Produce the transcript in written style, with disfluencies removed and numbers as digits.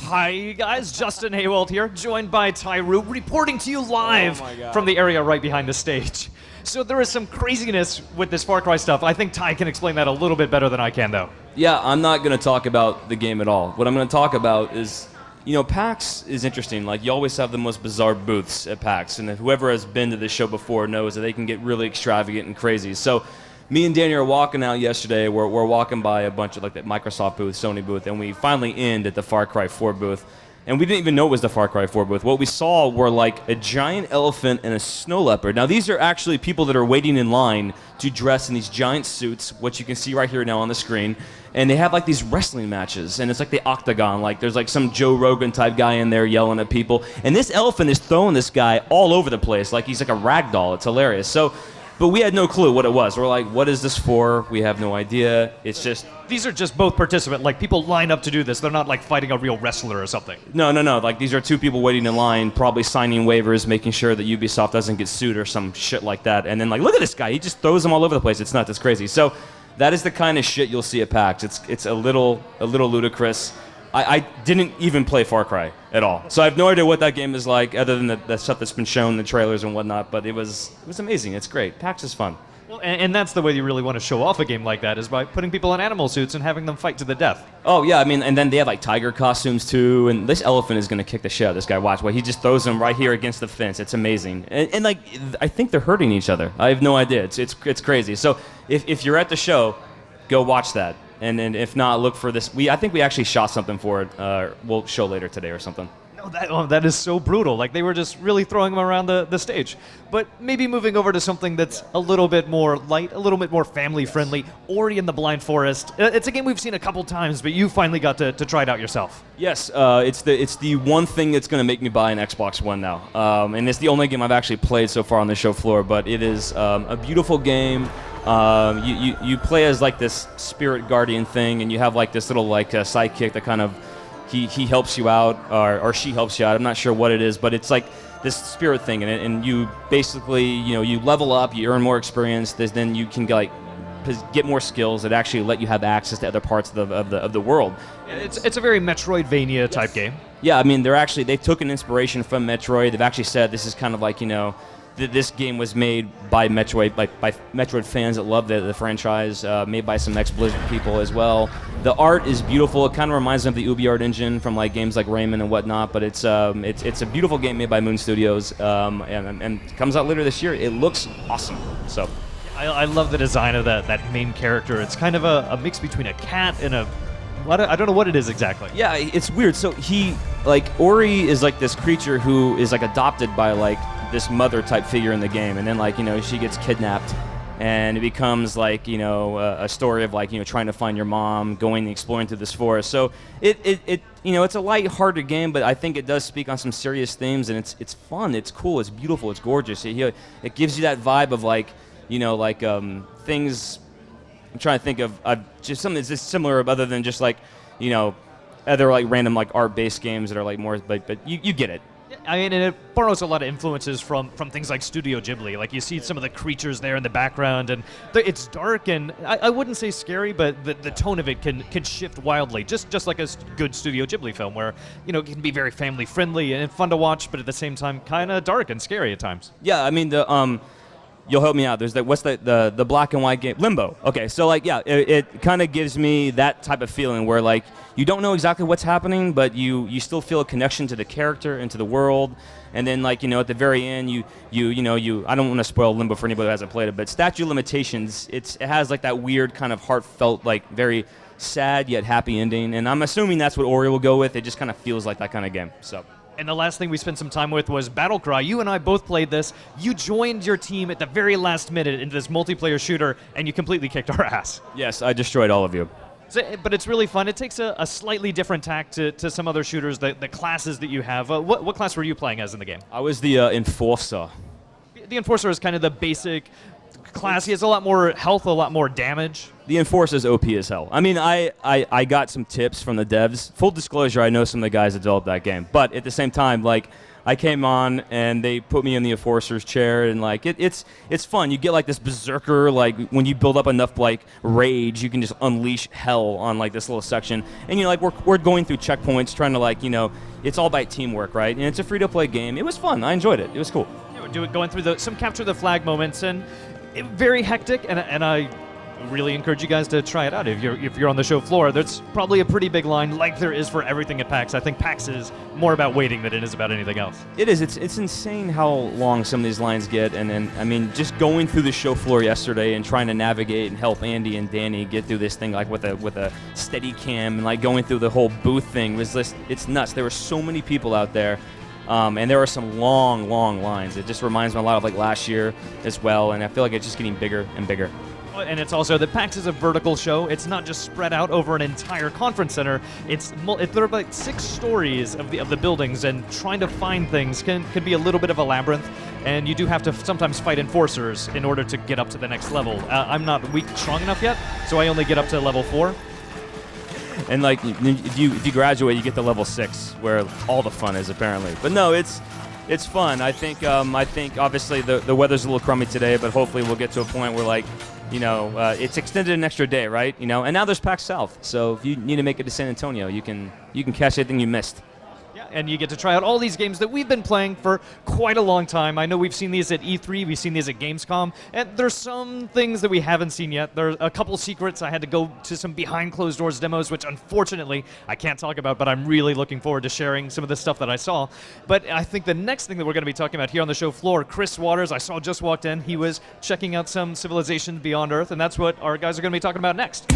Hi guys, Justin Haywald here, joined by Tyru, reporting to you live from the area right behind the stage. So there is some craziness with this Far Cry stuff. I think Ty can explain that a little bit better than I can, though. Yeah, I'm not going to talk about the game at all. What I'm going to talk about is, you know, PAX is interesting. Like, you always have the most bizarre booths at PAX, and whoever has been to this show before knows that they can get really extravagant and crazy. So me and Danny are walking out yesterday. We're walking by a bunch of, like, the Microsoft booth, Sony booth, and we finally end at the Far Cry 4 booth. And we didn't even know it was the Far Cry 4 booth. What we saw were like a giant elephant and a snow leopard. Now these are actually people that are waiting in line to dress in these giant suits, which you can see right here now on the screen. And they have like these wrestling matches, and it's like the octagon. Like there's like some Joe Rogan type guy in there yelling at people. And this elephant is throwing this guy all over the place, like he's like a rag doll. It's hilarious. But we had no clue what it was. We're like, what is this for? We have no idea. It's just... These are just both participants. Like, people line up to do this. They're not, like, fighting a real wrestler or something. No. Like, these are two people waiting in line, probably signing waivers, making sure that Ubisoft doesn't get sued or some shit like that. And then, like, look at this guy. He just throws them all over the place. It's nuts. It's crazy. So that is the kind of shit you'll see at PAX. It's a little ludicrous. I didn't even play Far Cry at all, so I have no idea what that game is like, other than the stuff that's been shown, the trailers and whatnot. But it was amazing. It's great. PAX is fun. Well, and that's the way you really want to show off a game like that, is by putting people in animal suits and having them fight to the death. Oh yeah, I mean, and then they have like tiger costumes too. And this elephant is gonna kick the shit out of this guy. Watch, he just throws them right here against the fence. It's amazing. And like, I think they're hurting each other. I have no idea. It's crazy. So if you're at the show, go watch that. And if not, look for this. I think we actually shot something for it. We'll show later today or something. No, that is so brutal. Like, they were just really throwing them around the stage. But maybe moving over to something that's a little bit more light, a little bit more family-friendly. Ori and the Blind Forest. It's a game we've seen a couple times, but you finally got to try it out yourself. Yes, it's the one thing that's going to make me buy an Xbox One now. And it's the only game I've actually played so far on the show floor. But it is a beautiful game. You play as like this spirit guardian thing, and you have like this little like sidekick that kind of he helps you out, or she helps you out. I'm not sure what it is, but it's like this spirit thing, and you basically, you know, you level up, you earn more experience. Then you can get more skills that actually let you have access to other parts of the world. It's a very Metroidvania type game. Yeah, I mean they took an inspiration from Metroid. They've actually said this is kind of like, you know, this game was made by Metroid, by Metroid fans that love the franchise, made by some ex-Blizzard people as well. The art is beautiful. It kind of reminds me of the UbiArt engine from like games like Rayman and whatnot, but it's a beautiful game made by Moon Studios, and comes out later this year. It looks awesome. So I love the design of that main character. It's kind of a mix between a cat and I don't know what it is exactly. Yeah, it's weird. So Ori is like this creature who is like adopted by like this mother type figure in the game, and then like, you know, she gets kidnapped, and it becomes like, you know, a story of like, you know, trying to find your mom, going and exploring through this forest. So it you know, it's a light-hearted game, but I think it does speak on some serious themes, and it's fun, it's cool, it's beautiful, it's gorgeous. It gives you that vibe of like, you know, like things. I'm trying to think of just something that's just similar, other than just like, you know, other like random like art-based games that are like more, but you get it. I mean, and it borrows a lot of influences from things like Studio Ghibli. Like, you see some of the creatures there in the background, and it's dark, and I wouldn't say scary, but the tone of it can shift wildly, just like a good Studio Ghibli film, where, you know, it can be very family-friendly and fun to watch, but at the same time kind of dark and scary at times. Yeah, I mean, you'll help me out. There's what's the black and white game? Limbo. Okay, so like, yeah, it kind of gives me that type of feeling where like you don't know exactly what's happening, but you still feel a connection to the character and to the world. And then like, you know, at the very end, you I don't want to spoil Limbo for anybody who hasn't played it, but Statute of Limitations, it has like that weird kind of heartfelt, like very sad yet happy ending. And I'm assuming that's what Ori will go with. It just kind of feels like that kind of game. So. And the last thing we spent some time with was Battlecry. You and I both played this. You joined your team at the very last minute into this multiplayer shooter, and you completely kicked our ass. Yes, I destroyed all of you. So, but it's really fun. It takes a slightly different tack to some other shooters, the classes that you have. What class were you playing as in the game? I was the Enforcer. The Enforcer is kind of the basic class. He has a lot more health, a lot more damage. The Enforcer's OP as hell. I mean, I got some tips from the devs. Full disclosure, I know some of the guys that developed that game. But at the same time, like, I came on and they put me in the enforcer's chair, and like it's fun. You get like this berserker, like when you build up enough like rage, you can just unleash hell on like this little section. And like we're going through checkpoints, trying to like it's all about teamwork, right? And it's a free-to-play game. It was fun. I enjoyed it. It was cool. Yeah, we're going through some capture the flag moments, and very hectic, and I really encourage you guys to try it out if you're on the show floor. There's probably a pretty big line, like there is for everything at PAX. I think PAX is more about waiting than it is about anything else. It is. It's insane how long some of these lines get, and I mean, just going through the show floor yesterday and trying to navigate and help Andy and Danny get through this thing like with a steady cam and like going through the whole booth thing was just, it's nuts. There were so many people out there. And there are some long lines. It just reminds me a lot of like last year as well, and I feel like it's just getting bigger and bigger. And it's also that PAX is a vertical show. It's not just spread out over an entire conference center. There are like 6 stories of the buildings, and trying to find things can be a little bit of a labyrinth. And you do have to sometimes fight enforcers in order to get up to the next level. I'm not strong enough yet, so I only get up to level 4. And like if you graduate, you get to level 6, where all the fun is apparently. But no, it's fun. I think obviously the weather's a little crummy today, but hopefully we'll get to a point where like it's extended an extra day, right? And now there's PAX South, so if you need to make it to San Antonio, you can catch anything you missed. Yeah, and you get to try out all these games that we've been playing for quite a long time. I know we've seen these at E3, we've seen these at Gamescom, and there's some things that we haven't seen yet. There's a couple secrets. I had to go to some behind closed doors demos, which unfortunately I can't talk about, but I'm really looking forward to sharing some of the stuff that I saw. But I think the next thing that we're going to be talking about here on the show floor, Chris Waters, I saw just walked in. He was checking out some Civilization Beyond Earth, and that's what our guys are going to be talking about next.